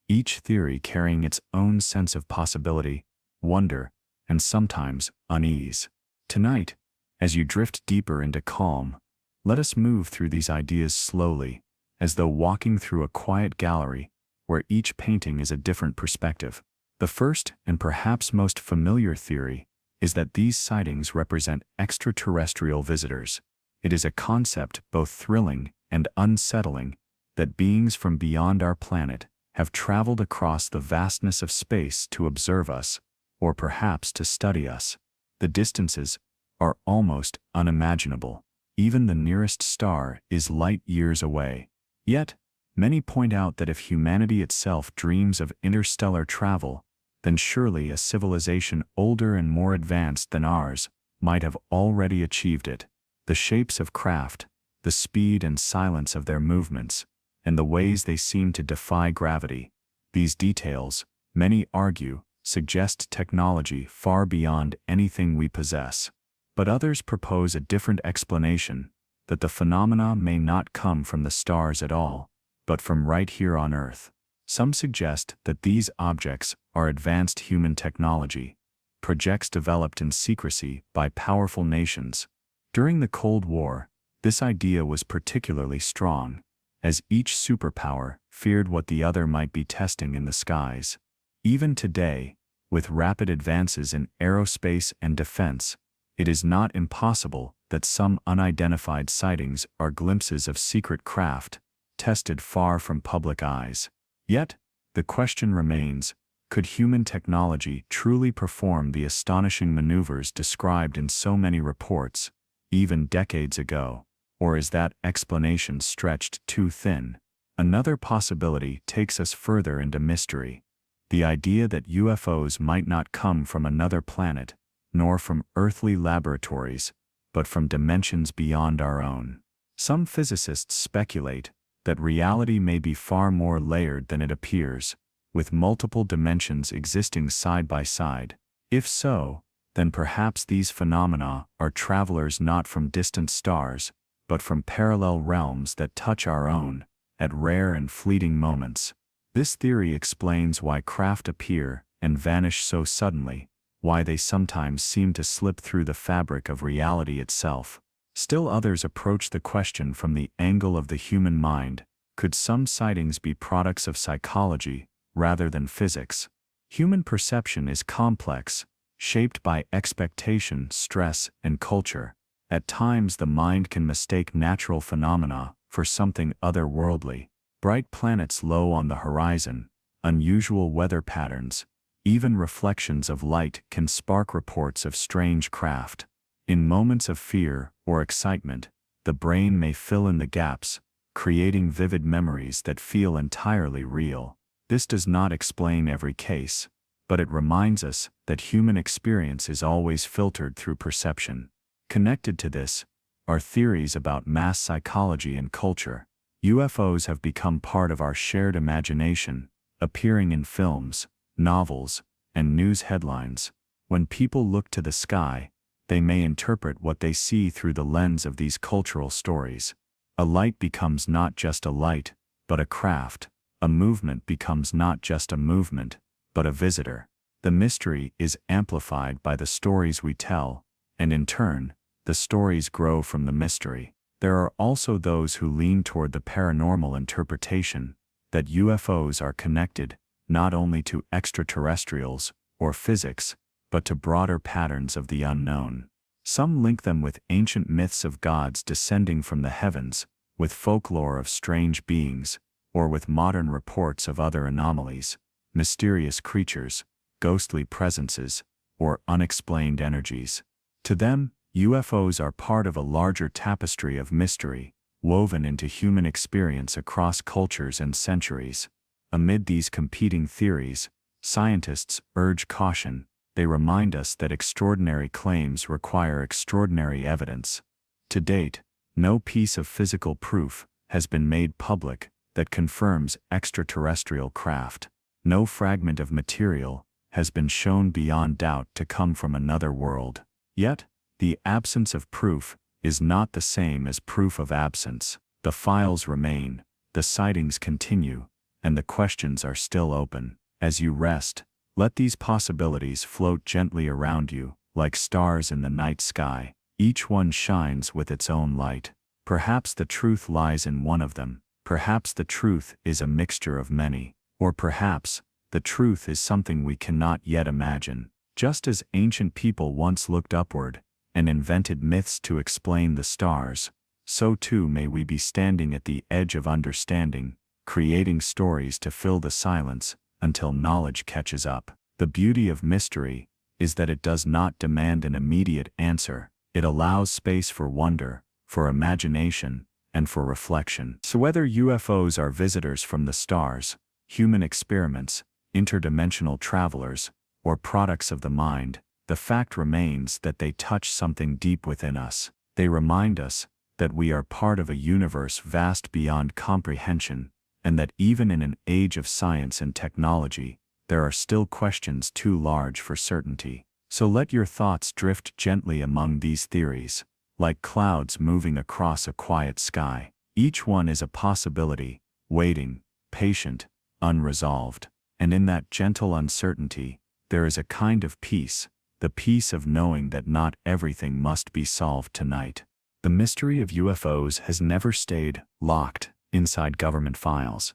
each theory carrying its own sense of possibility, wonder, and sometimes unease. Tonight, as you drift deeper into calm, let us move through these ideas slowly, as though walking through a quiet gallery where each painting is a different perspective. The first and perhaps most familiar theory is that these sightings represent extraterrestrial visitors. It is a concept both thrilling and unsettling that beings from beyond our planet have traveled across the vastness of space to observe us, or perhaps to study us. The distances are almost unimaginable. Even the nearest star is light years away. Yet, many point out that if humanity itself dreams of interstellar travel, then surely a civilization older and more advanced than ours might have already achieved it. The shapes of craft, the speed and silence of their movements, and the ways they seem to defy gravity, these details, many argue, suggest technology far beyond anything we possess. But others propose a different explanation, that the phenomena may not come from the stars at all, but from right here on Earth. Some suggest that these objects are advanced human technology, projects developed in secrecy by powerful nations. During the Cold War, this idea was particularly strong, as each superpower feared what the other might be testing in the skies. Even today, with rapid advances in aerospace and defense, it is not impossible that some unidentified sightings are glimpses of secret craft, tested far from public eyes. Yet, the question remains, could human technology truly perform the astonishing maneuvers described in so many reports, even decades ago? Or is that explanation stretched too thin? Another possibility takes us further into mystery. The idea that UFOs might not come from another planet, nor from earthly laboratories, but from dimensions beyond our own. Some physicists speculate that reality may be far more layered than it appears, with multiple dimensions existing side by side. If so, then perhaps these phenomena are travelers not from distant stars, but from parallel realms that touch our own, at rare and fleeting moments. This theory explains why craft appear and vanish so suddenly, why they sometimes seem to slip through the fabric of reality itself. Still others approach the question from the angle of the human mind. Could some sightings be products of psychology, rather than physics? Human perception is complex, shaped by expectation, stress, and culture. At times the mind can mistake natural phenomena for something otherworldly. Bright planets low on the horizon, unusual weather patterns, even reflections of light can spark reports of strange craft. In moments of fear or excitement, the brain may fill in the gaps, creating vivid memories that feel entirely real. This does not explain every case, but it reminds us that human experience is always filtered through perception. Connected to this are theories about mass psychology and culture. UFOs have become part of our shared imagination, appearing in films, novels, and news headlines. When people look to the sky, they may interpret what they see through the lens of these cultural stories. A light becomes not just a light, but a craft. A movement becomes not just a movement, but a visitor. The mystery is amplified by the stories we tell, and in turn, the stories grow from the mystery. There are also those who lean toward the paranormal interpretation, that UFOs are connected, not only to extraterrestrials or physics, but to broader patterns of the unknown. Some link them with ancient myths of gods descending from the heavens, with folklore of strange beings, or with modern reports of other anomalies. mysterious creatures, ghostly presences, or unexplained energies. To them, UFOs are part of a larger tapestry of mystery, woven into human experience across cultures and centuries. Amid these competing theories, scientists urge caution. They remind us that extraordinary claims require extraordinary evidence. To date, no piece of physical proof has been made public that confirms extraterrestrial craft. No fragment of material has been shown beyond doubt to come from another world. Yet, the absence of proof is not the same as proof of absence. The files remain, the sightings continue, and the questions are still open. As you rest, let these possibilities float gently around you, like stars in the night sky. Each one shines with its own light. Perhaps the truth lies in one of them. Perhaps the truth is a mixture of many. Or perhaps, the truth is something we cannot yet imagine. Just as ancient people once looked upward and invented myths to explain the stars, so too may we be standing at the edge of understanding, creating stories to fill the silence until knowledge catches up. The beauty of mystery is that it does not demand an immediate answer. It allows space for wonder, for imagination, and for reflection. So whether UFOs are visitors from the stars, human experiments, interdimensional travelers, or products of the mind, the fact remains that they touch something deep within us. They remind us that we are part of a universe vast beyond comprehension, and that even in an age of science and technology, there are still questions too large for certainty. So let your thoughts drift gently among these theories, like clouds moving across a quiet sky. Each one is a possibility, waiting, patient, unresolved. And in that gentle uncertainty, there is a kind of peace, the peace of knowing that not everything must be solved tonight. The mystery of UFOs has never stayed locked inside government files.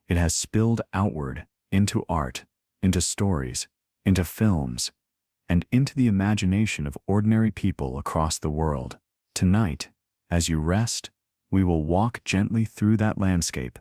It has spilled outward, into art, into stories, into films, and into the imagination of ordinary people across the world. Tonight, as you rest, we will walk gently through that landscape,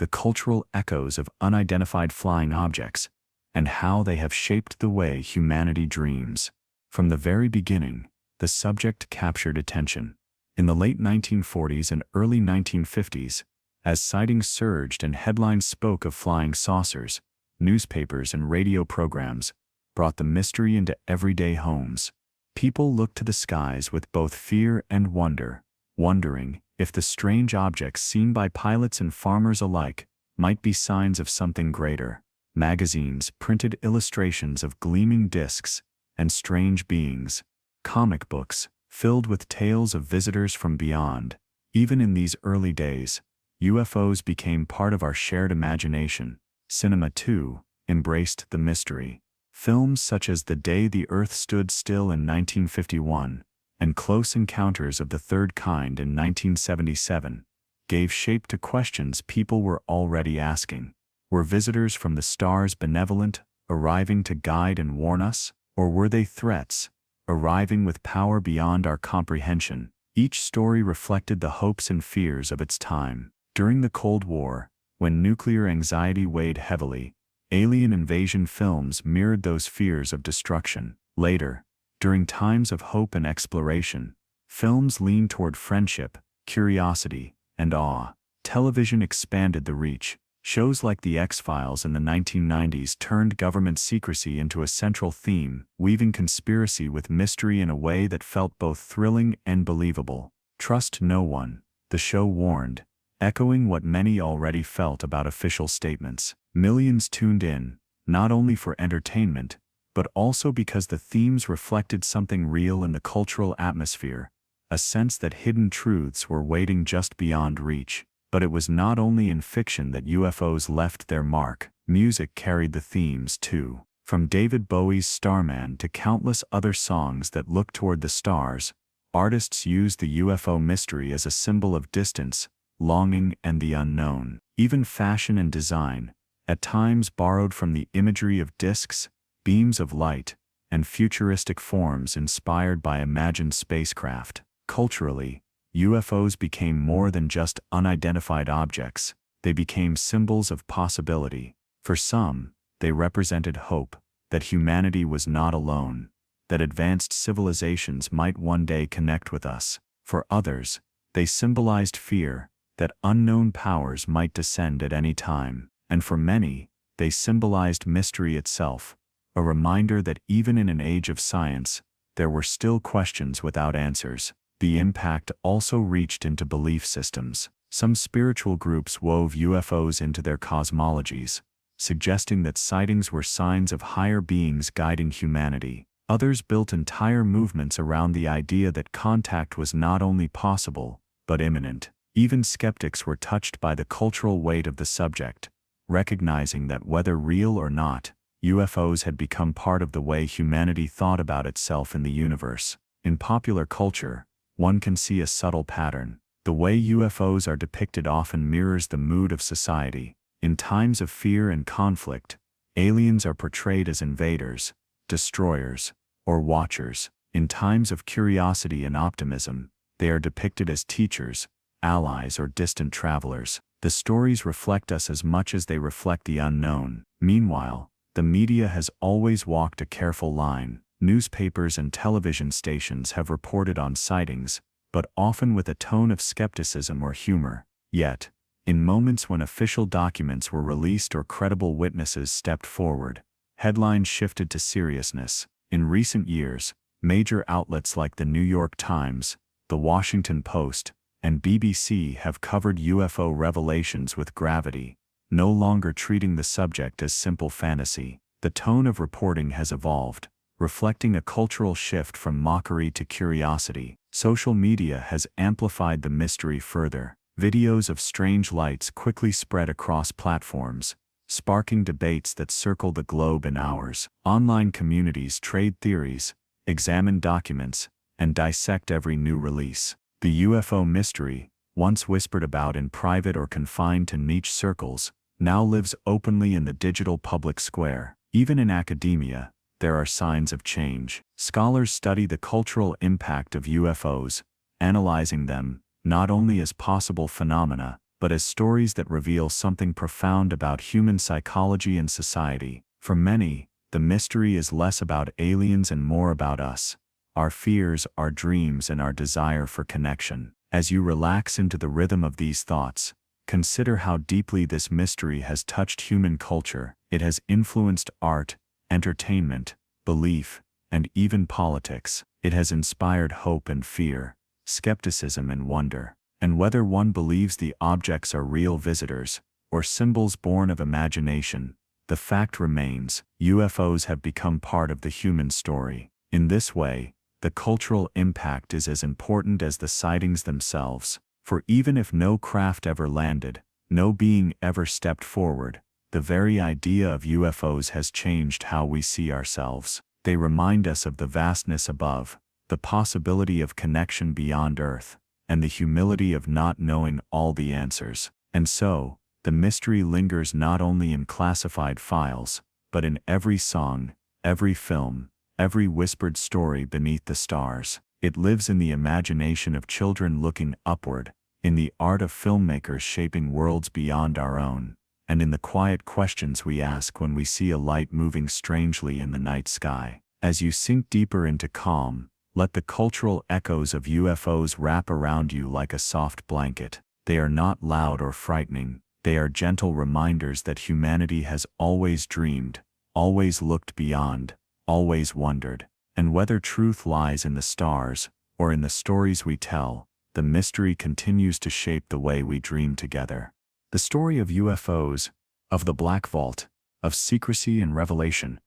the cultural echoes of unidentified flying objects, and how they have shaped the way humanity dreams. From the very beginning, the subject captured attention. In the late 1940s and early 1950s, as sightings surged and headlines spoke of flying saucers, newspapers and radio programs brought the mystery into everyday homes. People looked to the skies with both fear and wonder, wondering if the strange objects seen by pilots and farmers alike might be signs of something greater. Magazines printed illustrations of gleaming discs and strange beings. Comic books filled with tales of visitors from beyond. Even in these early days, UFOs became part of our shared imagination. Cinema, too, embraced the mystery. Films such as The Day the Earth Stood Still in 1951 and Close Encounters of the Third Kind in 1977 gave shape to questions people were already asking. Were visitors from the stars benevolent, arriving to guide and warn us, or were they threats, arriving with power beyond our comprehension? Each story reflected the hopes and fears of its time. During the Cold War, when nuclear anxiety weighed heavily, alien invasion films mirrored those fears of destruction. Later, during times of hope and exploration, films leaned toward friendship, curiosity, and awe. Television expanded the reach. Shows like The X-Files in the 1990s turned government secrecy into a central theme, weaving conspiracy with mystery in a way that felt both thrilling and believable. Trust no one, the show warned, echoing what many already felt about official statements. Millions tuned in, not only for entertainment, but also because the themes reflected something real in the cultural atmosphere, a sense that hidden truths were waiting just beyond reach. But it was not only in fiction that UFOs left their mark. Music carried the themes too. From David Bowie's Starman to countless other songs that look toward the stars, artists used the UFO mystery as a symbol of distance, longing, and the unknown. Even fashion and design, at times borrowed from the imagery of discs, beams of light, and futuristic forms inspired by imagined spacecraft. Culturally, UFOs became more than just unidentified objects. They became symbols of possibility. For some, they represented hope that humanity was not alone, that advanced civilizations might one day connect with us. For others, they symbolized fear that unknown powers might descend at any time. And for many, they symbolized mystery itself, a reminder that even in an age of science, there were still questions without answers. The impact also reached into belief systems. Some spiritual groups wove UFOs into their cosmologies, suggesting that sightings were signs of higher beings guiding humanity. Others built entire movements around the idea that contact was not only possible, but imminent. Even skeptics were touched by the cultural weight of the subject, recognizing that whether real or not, UFOs had become part of the way humanity thought about itself in the universe. In popular culture, one can see a subtle pattern. The way UFOs are depicted often mirrors the mood of society. In times of fear and conflict, aliens are portrayed as invaders, destroyers, or watchers. In times of curiosity and optimism, they are depicted as teachers, allies, or distant travelers. The stories reflect us as much as they reflect the unknown. Meanwhile, the media has always walked a careful line. Newspapers and television stations have reported on sightings, but often with a tone of skepticism or humor. Yet, in moments when official documents were released or credible witnesses stepped forward, headlines shifted to seriousness. In recent years, major outlets like the New York Times, the Washington Post, and BBC have covered UFO revelations with gravity, no longer treating the subject as simple fantasy. The tone of reporting has evolved, reflecting a cultural shift from mockery to curiosity. Social media has amplified the mystery further. Videos of strange lights quickly spread across platforms, sparking debates that circle the globe in hours. Online communities trade theories, examine documents, and dissect every new release. The UFO mystery, once whispered about in private or confined to niche circles, now lives openly in the digital public square. Even in academia, there are signs of change. Scholars study the cultural impact of UFOs, analyzing them not only as possible phenomena, but as stories that reveal something profound about human psychology and society. For many, the mystery is less about aliens and more about us, our fears, our dreams, and our desire for connection. As you relax into the rhythm of these thoughts, consider how deeply this mystery has touched human culture. It has influenced art, entertainment, belief, and even politics. It has inspired hope and fear, skepticism and wonder. And whether one believes the objects are real visitors, or symbols born of imagination, the fact remains, UFOs have become part of the human story. In this way, the cultural impact is as important as the sightings themselves. For even if no craft ever landed, no being ever stepped forward, the very idea of UFOs has changed how we see ourselves. They remind us of the vastness above, the possibility of connection beyond Earth, and the humility of not knowing all the answers. And so, the mystery lingers not only in classified files, but in every song, every film, every whispered story beneath the stars. It lives in the imagination of children looking upward, in the art of filmmakers shaping worlds beyond our own, and in the quiet questions we ask when we see a light moving strangely in the night sky. As you sink deeper into calm, let the cultural echoes of UFOs wrap around you like a soft blanket. They are not loud or frightening. They are gentle reminders that humanity has always dreamed, always looked beyond, always wondered. And whether truth lies in the stars, or in the stories we tell, the mystery continues to shape the way we dream together. The story of UFOs, of the Black Vault, of secrecy and revelation,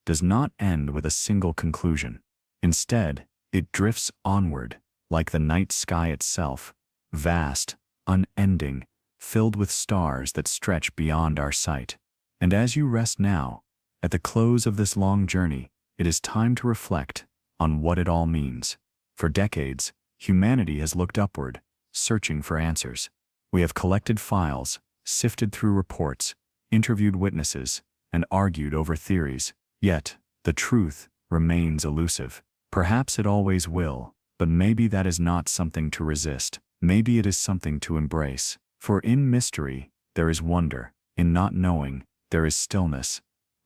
does not end with a single conclusion. Instead, it drifts onward, like the night sky itself, vast, unending, filled with stars that stretch beyond our sight. And as you rest now, at the close of this long journey, it is time to reflect on what it all means. For decades, humanity has looked upward, searching for answers. We have collected files, sifted through reports, interviewed witnesses, and argued over theories. Yet, the truth remains elusive. Perhaps it always will, but maybe that is not something to resist. Maybe it is something to embrace. For in mystery, there is wonder. In not knowing, there is stillness.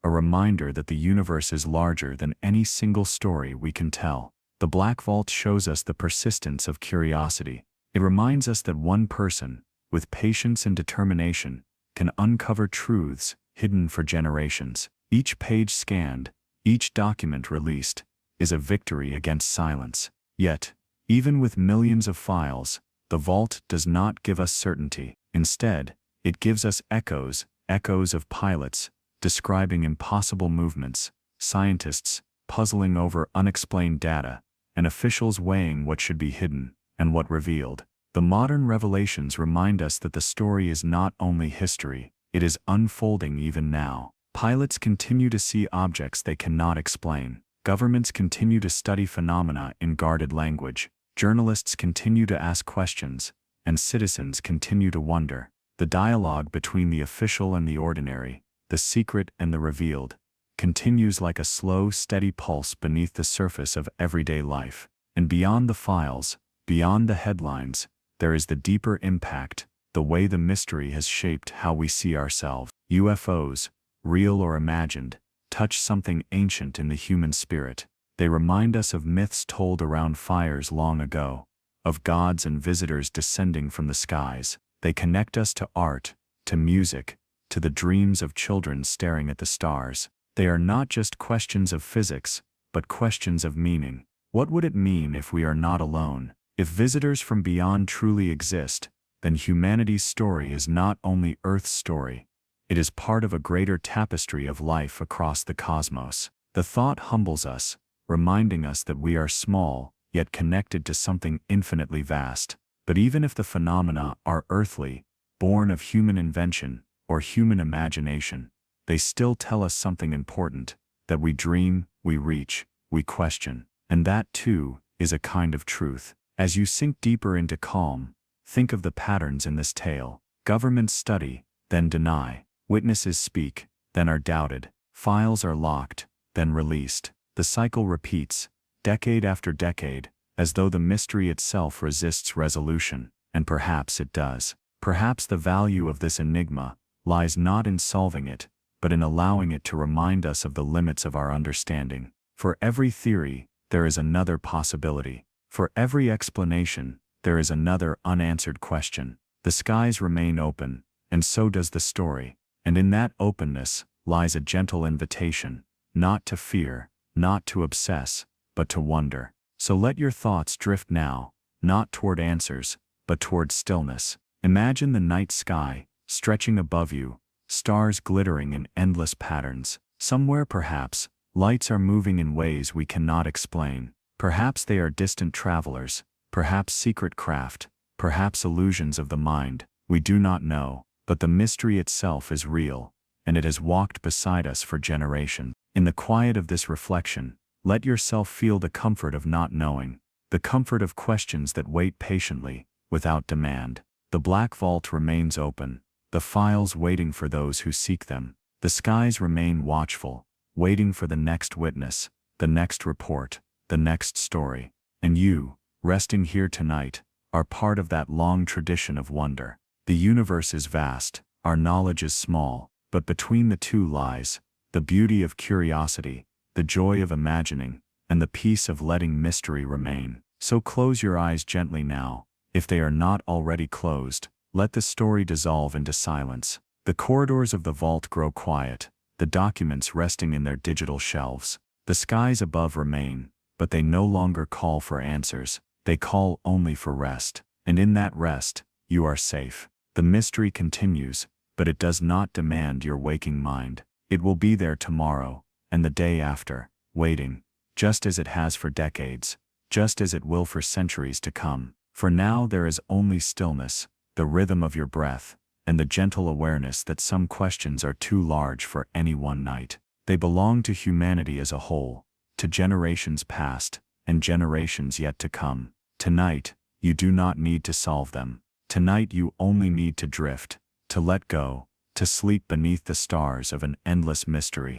a reminder that the universe is larger than any single story we can tell. The Black Vault shows us the persistence of curiosity. It reminds us that one person, with patience and determination, can uncover truths hidden for generations. Each page scanned, each document released, is a victory against silence. Yet, even with millions of files, the vault does not give us certainty. Instead, it gives us echoes of pilots describing impossible movements, scientists puzzling over unexplained data, and officials weighing what should be hidden and what revealed. The modern revelations remind us that the story is not only history, it is unfolding even now. Pilots continue to see objects they cannot explain. Governments continue to study phenomena in guarded language. Journalists continue to ask questions, and citizens continue to wonder. The dialogue between the official and the ordinary, the secret and the revealed, continues like a slow, steady pulse beneath the surface of everyday life. And beyond the files, beyond the headlines, there is the deeper impact, the way the mystery has shaped how we see ourselves. UFOs, real or imagined, touch something ancient in the human spirit. They remind us of myths told around fires long ago, of gods and visitors descending from the skies. They connect us to art, to music, to the dreams of children staring at the stars. They are not just questions of physics, but questions of meaning. What would it mean if we are not alone? If visitors from beyond truly exist, then humanity's story is not only Earth's story, it is part of a greater tapestry of life across the cosmos. The thought humbles us, reminding us that we are small, yet connected to something infinitely vast. But even if the phenomena are earthly, born of human invention or human imagination, they still tell us something important, that we dream, we reach, we question. And that, too, is a kind of truth. As you sink deeper into calm, think of the patterns in this tale. Governments study, then deny. Witnesses speak, then are doubted. Files are locked, then released. The cycle repeats, decade after decade, as though the mystery itself resists resolution. And perhaps it does. Perhaps the value of this enigma lies not in solving it, but in allowing it to remind us of the limits of our understanding. For every theory, there is another possibility. For every explanation, there is another unanswered question. The skies remain open, and so does the story. And in that openness lies a gentle invitation, not to fear, not to obsess, but to wonder. So let your thoughts drift now, not toward answers, but toward stillness. Imagine the night sky, stretching above you, stars glittering in endless patterns. Somewhere perhaps, lights are moving in ways we cannot explain. Perhaps they are distant travelers, perhaps secret craft, perhaps illusions of the mind. We do not know, but the mystery itself is real, and it has walked beside us for generations. In the quiet of this reflection, let yourself feel the comfort of not knowing, the comfort of questions that wait patiently, without demand. The Black Vault remains open, the files waiting for those who seek them. The skies remain watchful, waiting for the next witness, the next report, the next story. And you, resting here tonight, are part of that long tradition of wonder. The universe is vast, our knowledge is small, but between the two lies the beauty of curiosity, the joy of imagining, and the peace of letting mystery remain. So close your eyes gently now. If they are not already closed, let the story dissolve into silence. The corridors of the vault grow quiet, the documents resting in their digital shelves. The skies above remain, but they no longer call for answers. They call only for rest. And in that rest, you are safe. The mystery continues, but it does not demand your waking mind. It will be there tomorrow, and the day after, waiting, just as it has for decades, just as it will for centuries to come. For now there is only stillness, the rhythm of your breath, and the gentle awareness that some questions are too large for any one night. They belong to humanity as a whole, to generations past, and generations yet to come. Tonight, you do not need to solve them. Tonight you only need to drift, to let go, to sleep beneath the stars of an endless mystery.